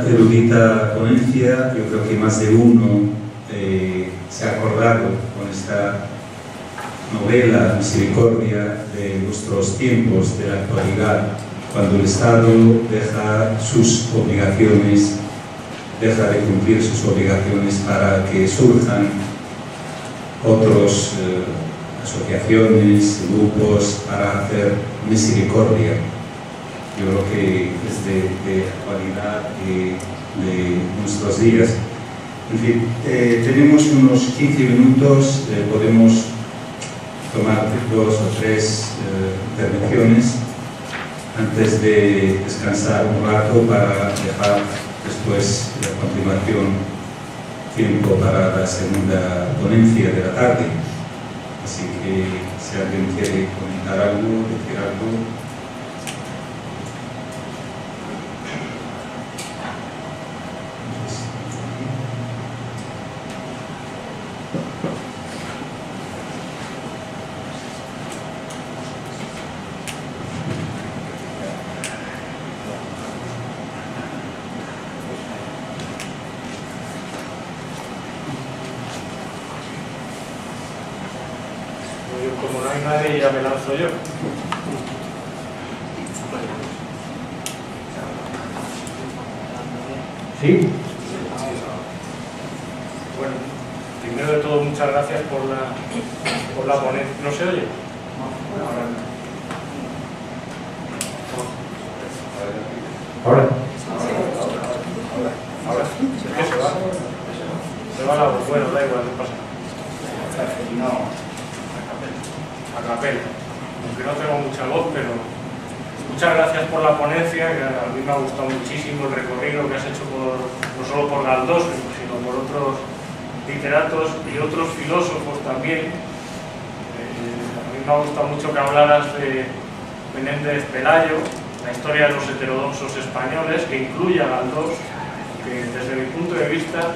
erudita ponencia. Yo creo que más de uno se ha acordado con esta novela Misericordia de nuestros tiempos, de la actualidad, cuando el Estado deja sus obligaciones, deja de cumplir sus obligaciones para que surjan otros asociaciones, grupos para hacer misericordia. Yo creo que es de actualidad de nuestros días. En fin, tenemos unos 15 minutos, podemos tomar 2 o 3 intervenciones antes de descansar un rato para dejar después, a continuación, tiempo para la segunda ponencia de la tarde. Así que si alguien quiere comentar algo, decir algo. Como no hay nadie, ya me lanzo yo. ¿Sí? Bueno, primero de todo, muchas gracias por la ponencia. ¿No se oye? Ahora. Ahora. ¿Qué se va? Se va la voz. Bueno, da igual, no pasa nada. No. A capela, aunque no tengo mucha voz, pero muchas gracias por la ponencia, que a mí me ha gustado muchísimo el recorrido que has hecho no solo por Galdós, sino por otros literatos y otros filósofos también. A mí me ha gustado mucho que hablaras de Menéndez Pelayo, la historia de los heterodoxos españoles, que incluye a Galdós, que desde mi punto de vista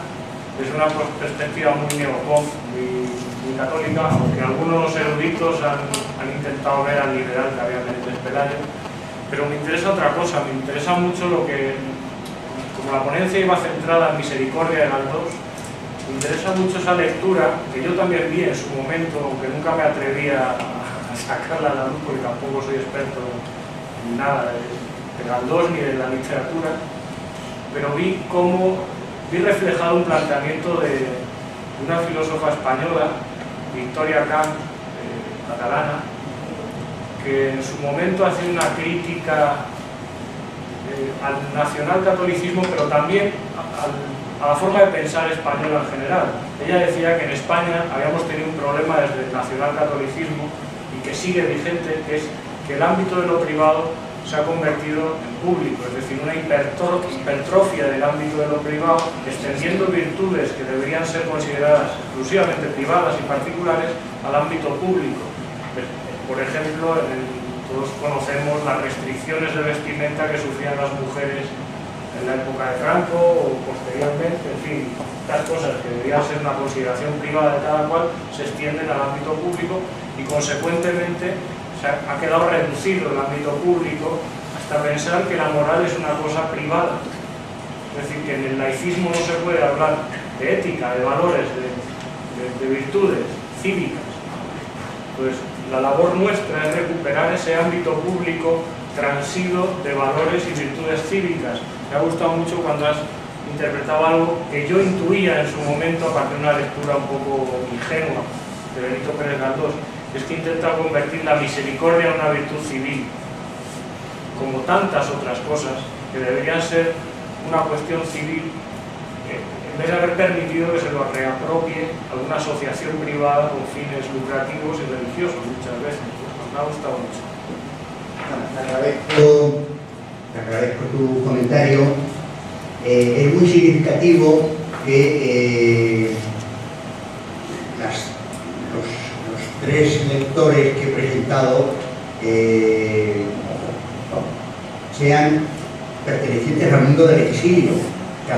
es una perspectiva muy neopop, muy católica, aunque algunos eruditos han intentado ver al liberal que había Menéndez Pelayo. Pero me interesa otra cosa, me interesa mucho lo que, como la ponencia iba centrada en Misericordia de Galdós, me interesa mucho esa lectura, que yo también vi en su momento, aunque nunca me atrevía a sacarla a la luz, porque tampoco soy experto en nada de Galdós ni de la literatura, pero vi reflejado un planteamiento de una filósofa española, Victoria Camp, catalana, que en su momento hacía una crítica al nacionalcatolicismo, pero también a la forma de pensar española en general. Ella decía que en España habíamos tenido un problema desde el nacionalcatolicismo y que sigue vigente, que es que el ámbito de lo privado se ha convertido en público, es decir, una hipertrofia del ámbito de lo privado, extendiendo virtudes que deberían ser consideradas exclusivamente privadas y particulares al ámbito público. Por ejemplo, todos conocemos las restricciones de vestimenta que sufrían las mujeres en la época de Franco o posteriormente, en fin, estas cosas que deberían ser una consideración privada de cada cual se extienden al ámbito público y consecuentemente ha quedado reducido el ámbito público hasta pensar que la moral es una cosa privada. Es decir, que en el laicismo no se puede hablar de ética, de valores, de virtudes cívicas. Pues la labor nuestra es recuperar ese ámbito público transido de valores y virtudes cívicas. Me ha gustado mucho cuando has interpretado algo que yo intuía en su momento a partir de una lectura un poco ingenua de Benito Pérez Galdós. Es que intenta convertir la misericordia en una virtud civil, como tantas otras cosas que deberían ser una cuestión civil, en vez de haber permitido que se lo reapropie alguna asociación privada con fines lucrativos y religiosos muchas veces. Me ha gustado mucho. Te agradezco tu comentario. Es muy significativo que los 3 lectores que he presentado sean pertenecientes al mundo del exilio.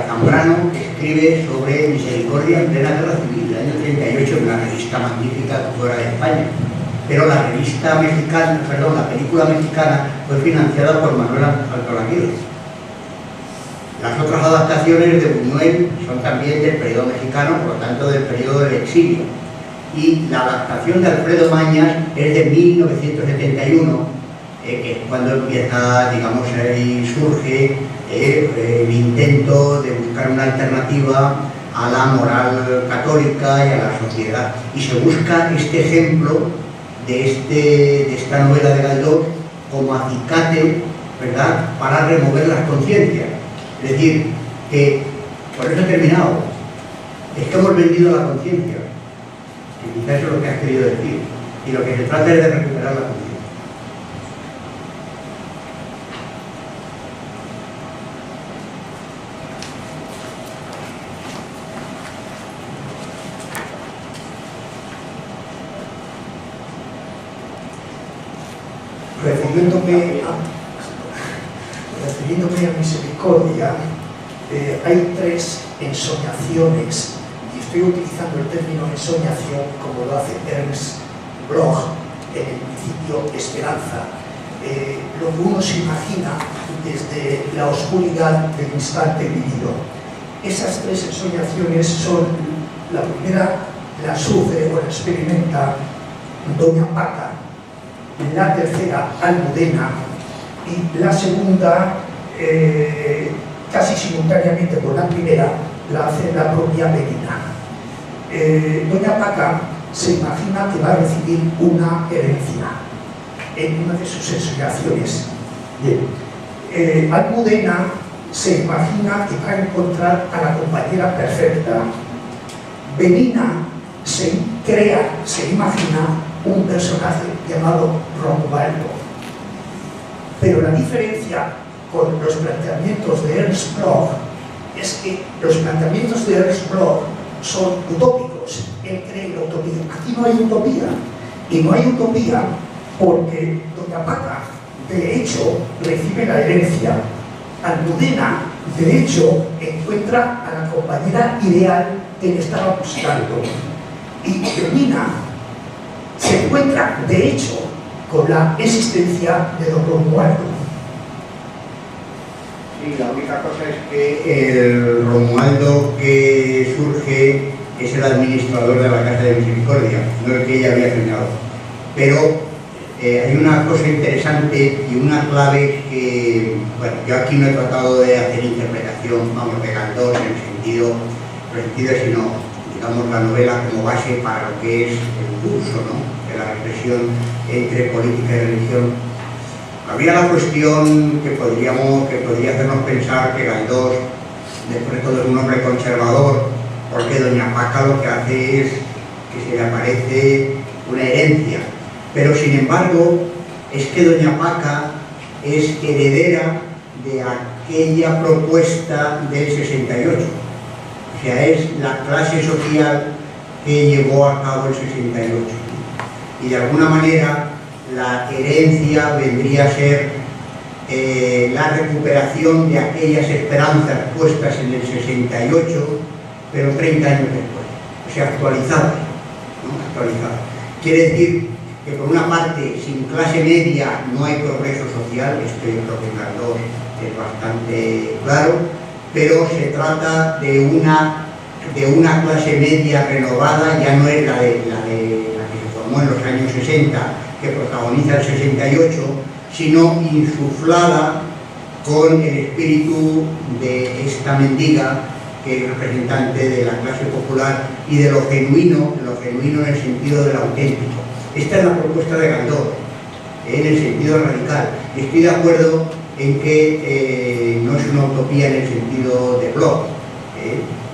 Zambrano, que escribe sobre Misericordia en plena guerra civil, del año 38, en una revista magnífica fuera de España. pero la revista mexicana, perdón, la película mexicana fue financiada por Manuel Alcalá Aguirre. Las otras adaptaciones de Buñuel son también del periodo mexicano, por lo tanto del periodo del exilio. Y la adaptación de Alfredo Mañas es de 1971, que es cuando empieza, digamos, ahí surge el intento de buscar una alternativa a la moral católica y a la sociedad. Y se busca este ejemplo de esta novela de Galdós como acicate, ¿verdad?, para remover las conciencias. Es decir, que, por eso he terminado, es que hemos vendido la conciencia. Y quizás eso es lo que has querido decir. Y lo que se trata es de recuperar la conciencia. Refiriéndome a Misericordia, hay tres ensoñaciones, y estoy utilizando el término ensoñación como lo hace Ernst Bloch en el principio Esperanza. Lo que uno se imagina desde la oscuridad del instante vivido. Esas tres ensoñaciones son, la primera la sufre o la experimenta Doña Paca, la tercera Almudena y la segunda, casi simultáneamente con la primera, la hace la propia Benina. Doña Paca se imagina que va a recibir una herencia en una de sus ensoñaciones. Almudena se imagina que va a encontrar a la compañera perfecta. Benina se imagina un personaje llamado Romualdo. Pero la diferencia con los planteamientos de Ernst Bloch es que los planteamientos de Ernst Bloch son utópicos. Él cree en la utopía. Aquí no hay utopía. Y no hay utopía porque Doña Paca, de hecho, recibe la herencia. Almudena, de hecho, encuentra a la compañera ideal que le estaba buscando. Y Benina se encuentra, de hecho, con la existencia de don Romualdo. Sí, la única cosa es que el Romualdo que surge es el administrador de la Casa de Misericordia, no el que ella había soñado. Pero hay una cosa interesante y una clave que, bueno, yo aquí no he tratado de hacer interpretación, vamos, de Galdós en el sentido, sino, digamos, la novela como base para lo que es el curso, ¿no?, de la reflexión entre política y religión. Habría la cuestión que podría hacernos pensar que Galdós, después de todo, es un hombre conservador, porque Doña Paca lo que hace es que se le aparece una herencia. Pero sin embargo, es que Doña Paca es heredera de aquella propuesta del 68. O sea, es la clase social que llevó a cabo el 68. Y de alguna manera la herencia vendría a ser la recuperación de aquellas esperanzas puestas en el 68, pero 30 años después. O sea, actualizadas, ¿no? Actualizadas. Quiere decir que por una parte, sin clase media no hay progreso social, esto yo creo que en Galdós es bastante claro, pero se trata de una clase media renovada, ya no es la que se formó en los años 60, que protagoniza el 68, sino insuflada con el espíritu de esta mendiga, que es representante de la clase popular y de lo genuino en el sentido del auténtico. Esta es la propuesta de Galdós, en el sentido radical. Estoy de acuerdo en que no es una utopía en el sentido de Bloch,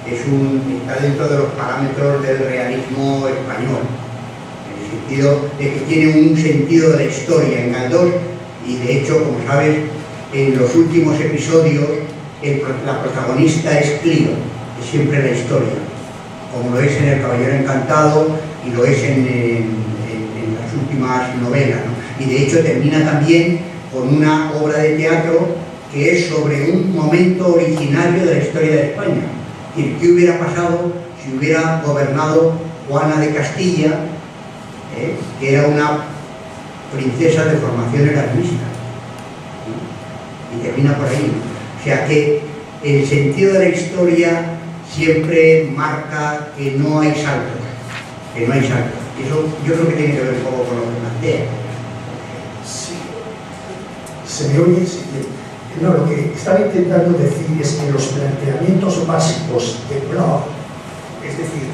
está dentro de los parámetros del realismo español, en el sentido de que tiene un sentido de la historia en Galdós, y de hecho, como sabes, en los últimos episodios la protagonista es Clio, es siempre la historia, como lo es en El Caballero Encantado y lo es en las últimas novelas, ¿no? Y de hecho termina también con una obra de teatro que es sobre un momento originario de la historia de España. Es decir, ¿qué hubiera pasado si hubiera gobernado Juana de Castilla, que era una princesa de formación erasmista, ¿no? Y termina por ahí. O sea que el sentido de la historia siempre marca que no hay saltos, que no hay saltos. Y eso yo creo que tiene que ver un poco con lo que plantea. Sí. ¿Se me oye? Sí. No, lo que estaba intentando decir es que los planteamientos básicos del blog, es decir,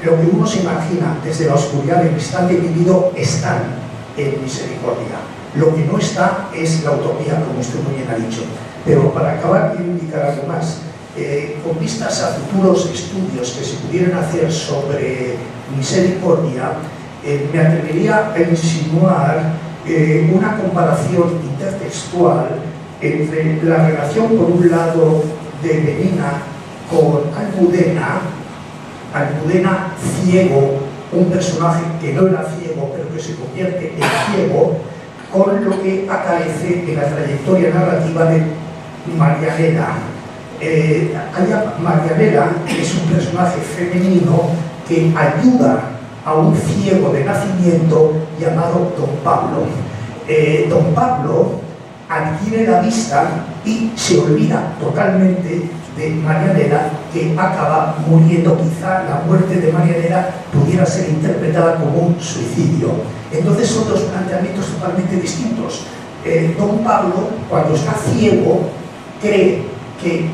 lo que uno se imagina desde la oscuridad del instante vivido, están en Misericordia. Lo que no está es la utopía, como usted muy bien ha dicho. Pero para acabar, quiero indicar algo más. Con vistas a futuros estudios que se pudieran hacer sobre Misericordia, me atrevería a insinuar una comparación intertextual entre la relación, por un lado, de Benina con Almudena ciego, un personaje que no era ciego, pero que se convierte en ciego, con lo que acaece en la trayectoria narrativa de Marianela. Marianela es un personaje femenino que ayuda a un ciego de nacimiento llamado Don Pablo. Don Pablo adquiere la vista y se olvida totalmente de Marianela, que acaba muriendo. Quizá la muerte de Marianela pudiera ser interpretada como un suicidio. Entonces son dos planteamientos totalmente distintos. Don Pablo, cuando está ciego, cree que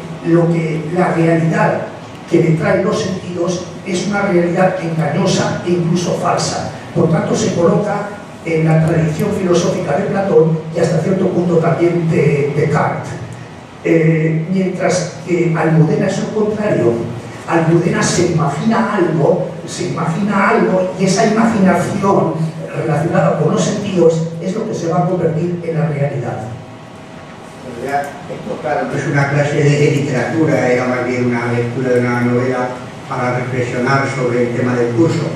la realidad que le trae los sentidos es una realidad engañosa e incluso falsa. Por tanto, se coloca en la tradición filosófica de Platón y hasta cierto punto también de Descartes. Mientras que Almudena es lo contrario. Almudena se imagina algo y esa imaginación relacionada con los sentidos es lo que se va a convertir en la realidad. Esto, claro, no es una clase de literatura, era más bien una lectura de una novela para reflexionar sobre el tema del curso,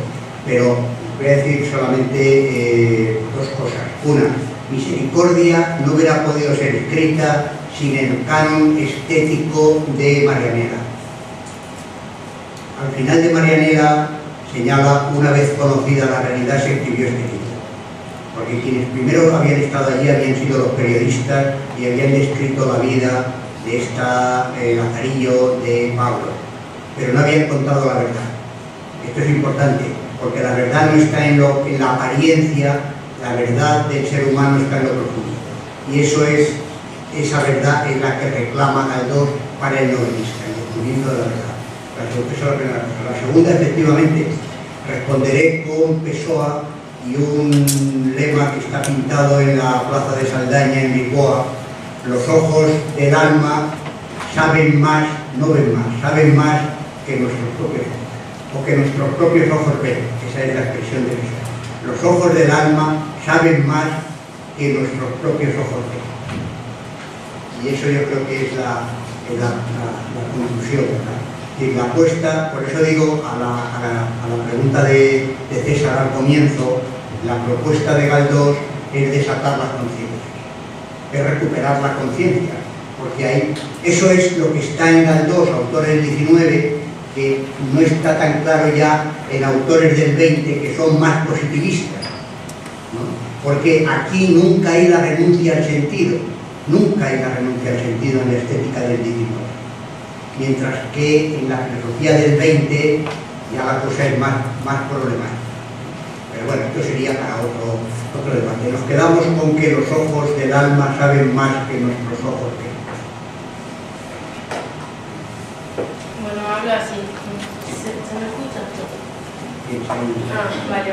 pero voy a decir solamente dos cosas. Una, Misericordia no hubiera podido ser escrita sin el canon estético de Marianela. Al final de Marianela señala: una vez conocida la realidad se escribió este libro. Porque quienes primero habían estado allí habían sido los periodistas y habían descrito la vida de esta Lazarillo, de Pablo, pero no habían contado la verdad. Esto es importante, porque la verdad no está en la apariencia, la verdad del ser humano está en lo profundo. Y esa verdad es la que reclama Galdós para el novelista, el descubrimiento de la verdad. Esa es la primera cosa. La segunda, efectivamente, responderé con Pessoa y un lema que está pintado en la plaza de Saldaña, en Lisboa: los ojos del alma saben más, no ven más, saben más que nuestros propios ojos, o que nuestros propios ojos ven. Esa es la expresión de Pessoa. Los ojos del alma saben más que nuestros propios ojos ven. Y eso yo creo que es la conclusión, ¿verdad? Y la apuesta, por eso digo, a la pregunta de César al comienzo, la propuesta de Galdós es desatar las conciencias, es recuperar la conciencia, porque ahí, eso es lo que está en Galdós, autor del 19, que no está tan claro ya en autores del 20, que son más positivistas, ¿no? Porque aquí nunca hay la renuncia al sentido, nunca hay la renuncia al sentido en la estética del 19. Mientras que en la filosofía del 20 ya la cosa es más problemática. Pero bueno, esto sería para otro debate. Nos quedamos con que los ojos del alma saben más que nuestros ojos ven. Bueno, habla así. ¿Se me escucha? Vale.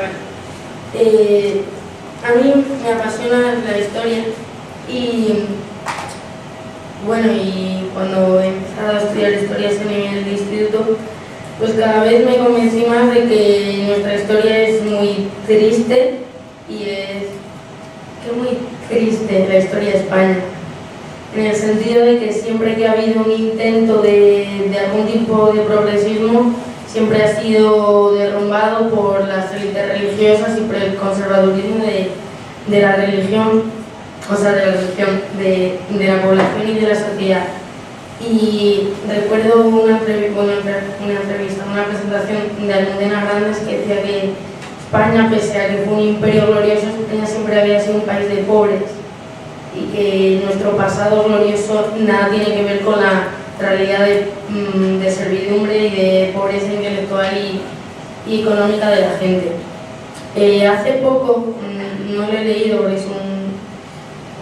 A mí me apasiona la historia y bueno, y cuando he empezado a estudiar historia a nivel de instituto, pues cada vez me convencí más de que nuestra historia es muy triste y es muy triste la historia de España, en el sentido de que siempre que ha habido un intento de algún tipo de progresismo, siempre ha sido derrumbado por las élites religiosas y por el conservadurismo de la religión. O sea, de la religión, de la población y de la sociedad. Y recuerdo una presentación de Almudena Grandes que decía que España, pese a que fue un imperio glorioso, España siempre había sido un país de pobres y que nuestro pasado glorioso nada tiene que ver con la realidad de servidumbre y de pobreza intelectual y económica de la gente. Hace poco, no lo he leído porque es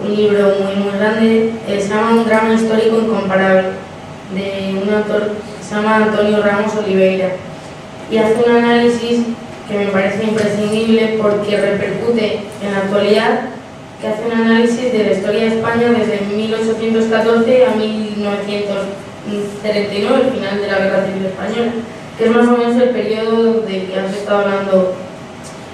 un libro muy grande, se llama Un drama histórico incomparable, de un autor que se llama Antonio Ramos Oliveira, y hace un análisis que me parece imprescindible porque repercute en la actualidad, que hace un análisis de la historia de España desde 1814 a 1939, el final de la Guerra Civil Española, que es más o menos el periodo del que has estado hablando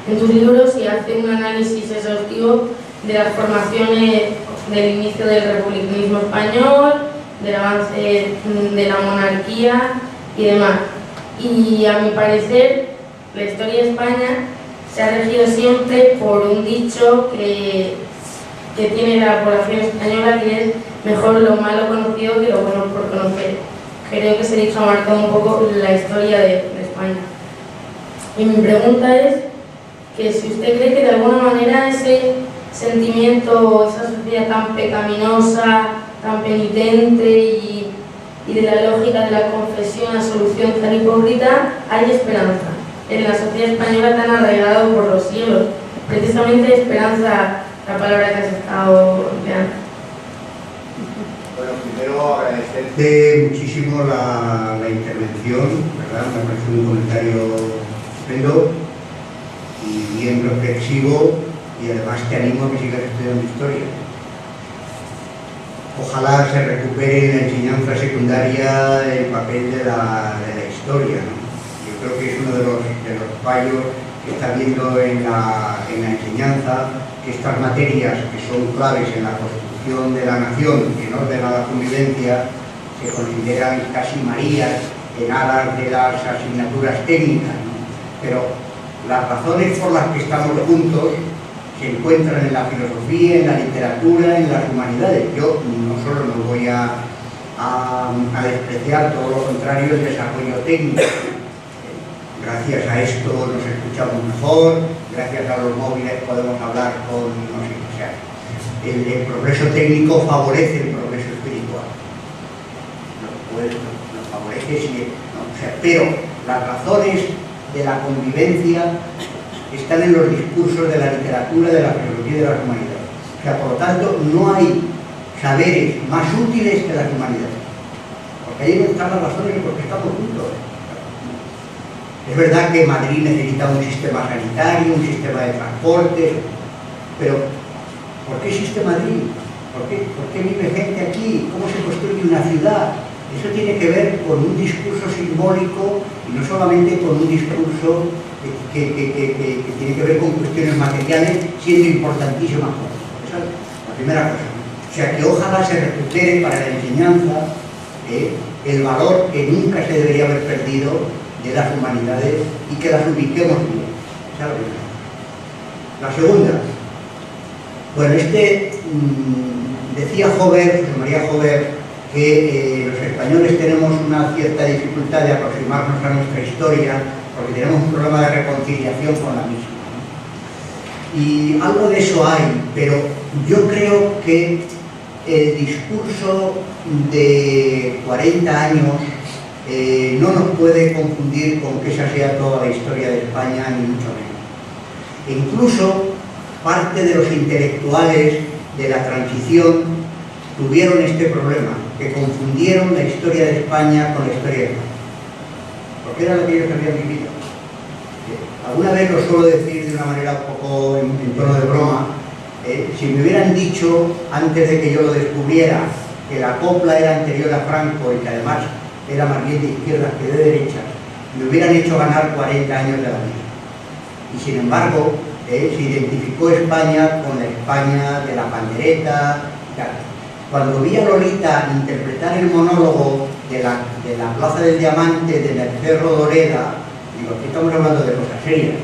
en tus libros, y hace un análisis exhaustivo de las formaciones del inicio del republicanismo español, del avance de la monarquía y demás. Y a mi parecer, la historia de España se ha regido siempre por un dicho que tiene la población española, que es mejor lo malo conocido que lo bueno por conocer. Creo que ese dicho ha marcado un poco la historia de España. Y mi pregunta es que si usted cree que de alguna manera ese sentimiento, esa sociedad tan pecaminosa, tan penitente y de la lógica de la confesión, la solución tan hipócrita, hay esperanza en la sociedad española tan arraigada por los siglos. Precisamente esperanza, la palabra que has estado empleando. Bueno, primero agradecerte muchísimo la intervención, ¿verdad? Me parece un comentario estupendo y bien reflexivo, y además te animo a que sigas estudiando historia. Ojalá se recupere en la enseñanza secundaria el papel de la historia, ¿no? Yo creo que es uno de los fallos que está habiendo en la enseñanza, que estas materias que son claves en la construcción de la nación, en orden a la convivencia, se consideran casi marías en aras de las asignaturas técnicas, ¿no? Pero las razones por las que estamos juntos se encuentran en la filosofía, en la literatura, en las humanidades. Yo no solo no voy a despreciar, todo lo contrario, el desarrollo técnico. Gracias a esto nos escuchamos mejor, gracias a los móviles podemos hablar con, no sé, o sea, el progreso técnico favorece el progreso espiritual. Lo favorece, sí, no, o sea, pero las razones de la convivencia están en los discursos de la literatura, de la filosofía y de las humanidades. O sea, por lo tanto, no hay saberes más útiles que las humanidades. Porque ahí no están las razones de por qué estamos juntos. Es verdad que Madrid necesita un sistema sanitario, un sistema de transporte, pero ¿por qué existe Madrid? ¿Por qué vive gente aquí? ¿Cómo se construye una ciudad? Eso tiene que ver con un discurso simbólico y no solamente con un discurso que tiene que ver con cuestiones materiales, siendo importantísimas cosas. Esa es la primera cosa. O sea, que ojalá se recupere para la enseñanza el valor que nunca se debería haber perdido de las humanidades y que las ubiquemos bien. Esa es la primera. La segunda, bueno, decía José María Jover, que los españoles tenemos una cierta dificultad de aproximarnos a nuestra historia porque tenemos un problema de reconciliación con la misma, ¿no? Y algo de eso hay, pero yo creo que el discurso de 40 años no nos puede confundir con que esa sea toda la historia de España, ni mucho menos. E incluso parte de los intelectuales de la transición tuvieron este problema, que confundieron la historia de España con la historia de España, porque era la que ellos habían vivido. Alguna vez lo suelo decir de una manera un poco en tono de broma, si me hubieran dicho antes de que yo lo descubriera que la copla era anterior a Franco y que además era más bien de izquierdas que de derechas, me hubieran hecho ganar 40 años de la vida. Y sin embargo, se identificó España con la España de la pandereta. Cuando vi a Lolita interpretar el monólogo de la Plaza del Diamante de Merced Rodoreda, digo, aquí estamos hablando de cosas serias,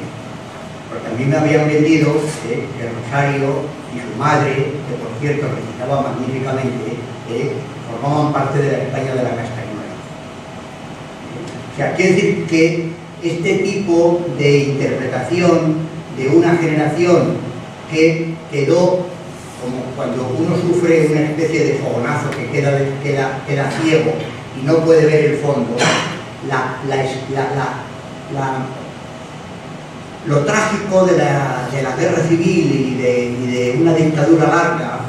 porque a mí me habían vendido que Rosario y su madre, que por cierto recitaba magníficamente, formaban parte de la España de la Castañuela. O sea, quiere decir que este tipo de interpretación de una generación que quedó, como cuando uno sufre una especie de fogonazo que queda ciego y no puede ver el fondo, lo trágico de la guerra civil y de una dictadura larga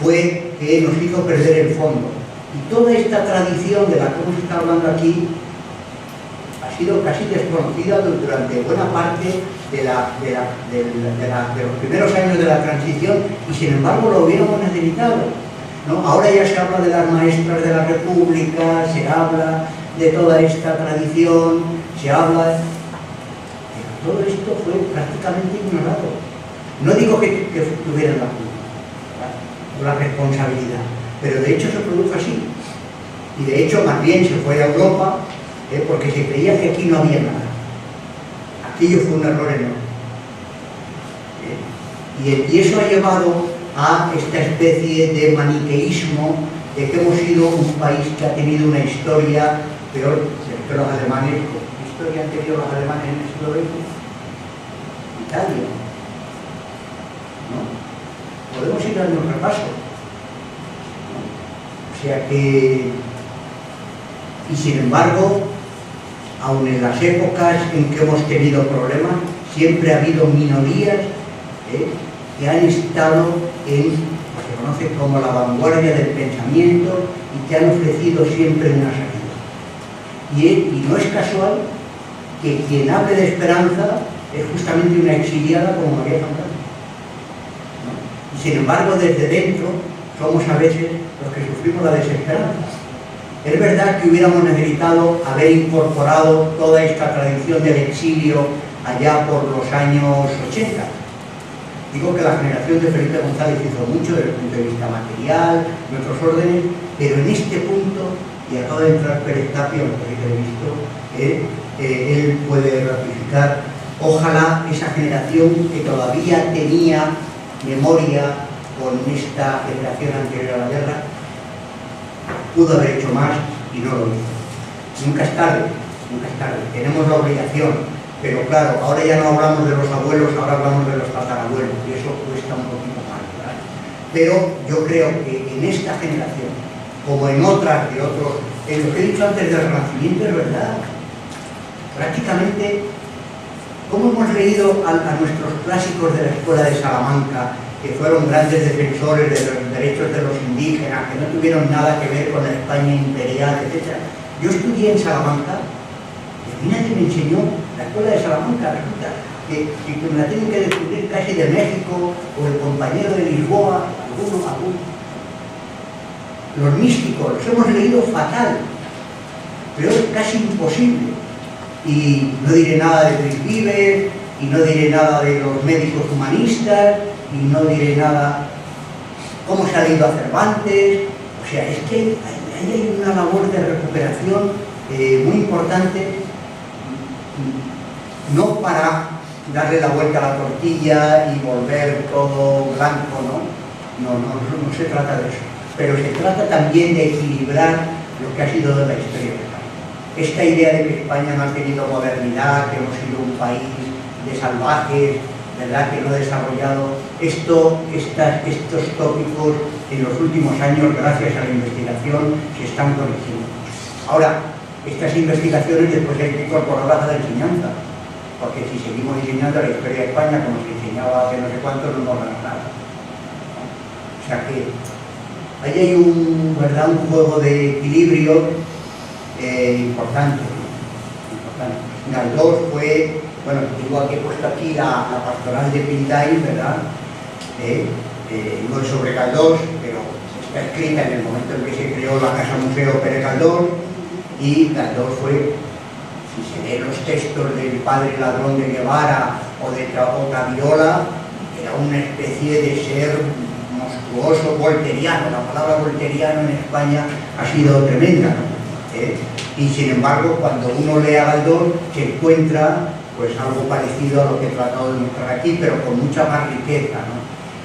fue que nos hizo perder el fondo. Y toda esta tradición de la que hemos estado hablando aquí ha sido casi desconocida durante buena parte de los primeros años de la transición, y sin embargo lo hubiéramos necesitado, ¿no? Ahora ya se habla de las maestras de la República, se habla de toda esta tradición, se habla... Pero todo esto fue prácticamente ignorado. No digo que tuvieran la culpa o la responsabilidad, pero de hecho se produjo así. Y de hecho más bien se fue a Europa porque se creía que aquí no había nada. Aquello fue un error enorme. Y eso ha llevado a esta especie de maniqueísmo de que hemos sido un país que ha tenido una historia peor que los alemanes. ¿Qué historia han tenido los alemanes en el siglo XX? Italia. ¿No? Podemos ir dando un repaso. ¿No? O sea que... Y sin embargo, aun en las épocas en que hemos tenido problemas, siempre ha habido minorías que han estado en lo que se conoce como la vanguardia del pensamiento y que han ofrecido siempre una salida. Y no es casual que quien hable de esperanza es justamente una exiliada como María Fantasma, ¿no? Y sin embargo, desde dentro somos a veces los que sufrimos la desesperanza. Es verdad que hubiéramos necesitado haber incorporado toda esta tradición del exilio allá por los años 80. Digo que la generación de Felipe González hizo mucho desde el punto de vista material, nuestros órdenes, pero en este punto, y acaba de entrar Pérez Tapia, lo que he visto, él puede ratificar, ojalá esa generación que todavía tenía memoria con esta generación anterior a la guerra, pudo haber hecho más y no lo hizo. Nunca es tarde, tenemos la obligación, pero claro, ahora ya no hablamos de los abuelos, ahora hablamos de los tatarabuelos, y eso cuesta un poquito más, ¿verdad? Pero yo creo que en esta generación, como en otras de otros, en lo que he dicho antes del Renacimiento es verdad, prácticamente, ¿cómo hemos leído a nuestros clásicos de la Escuela de Salamanca, que fueron grandes defensores de los derechos de los indígenas, que no tuvieron nada que ver con la España imperial, etc.? Yo estudié en Salamanca, y a mí nadie me enseñó la Escuela de Salamanca, resulta que me la tienen que descubrir casi de México, o el compañero de Lisboa, alguno. Los místicos, los hemos leído fatal, pero es casi imposible. Y no diré nada de Luis Vives, y no diré nada de los médicos humanistas, y no diré nada cómo se ha leído a Cervantes. O sea, es que hay una labor de recuperación muy importante, no para darle la vuelta a la tortilla y volver todo blanco, no se trata de eso, pero se trata también de equilibrar lo que ha sido de la historia de España. Esta idea de que España no ha tenido modernidad, que hemos sido un país de salvajes, ¿verdad?, que no ha desarrollado estos tópicos en los últimos años, gracias a la investigación, se están corrigiendo. Ahora, estas investigaciones después hay que incorporarlas a la enseñanza, porque si seguimos enseñando la historia de España como se enseñaba hace no sé cuánto, no nos van a nada. O sea que ahí hay un juego de equilibrio importante. Galdós fue, bueno, digo que he puesto aquí la pastoral de Pintain, ¿verdad? No es sobre Galdós, pero está escrita en el momento en que se creó la Casa Museo Pérez Galdós, y Galdós fue, si se leen los textos del padre ladrón de Guevara o de Otaviola, era una especie de ser monstruoso, volteriano. La palabra volteriano en España ha sido tremenda, ¿no? Y sin embargo, cuando uno lee a Galdós, se encuentra pues algo parecido a lo que he tratado de mostrar aquí, pero con mucha más riqueza, ¿no?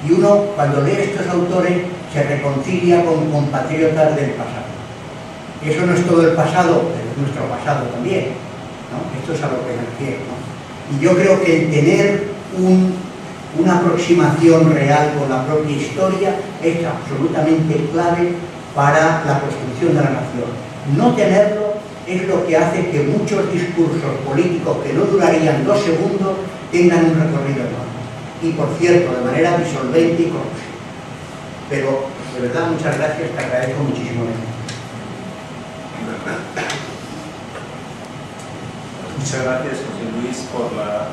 Y uno, cuando lee estos autores, se reconcilia con compatriotas del pasado. Eso no es todo el pasado, pero es nuestro pasado también. ¿no? Esto es a lo que me refiero, ¿no? Y yo creo que el tener una aproximación real con la propia historia es absolutamente clave para la construcción de la nación. No tenerlo es lo que hace que muchos discursos políticos que no durarían 2 segundos tengan un recorrido enorme. Y por cierto, de manera disolvente y corrosiva. Pero, de verdad, muchas gracias, te agradezco muchísimo. Muchas gracias, José Luis, por la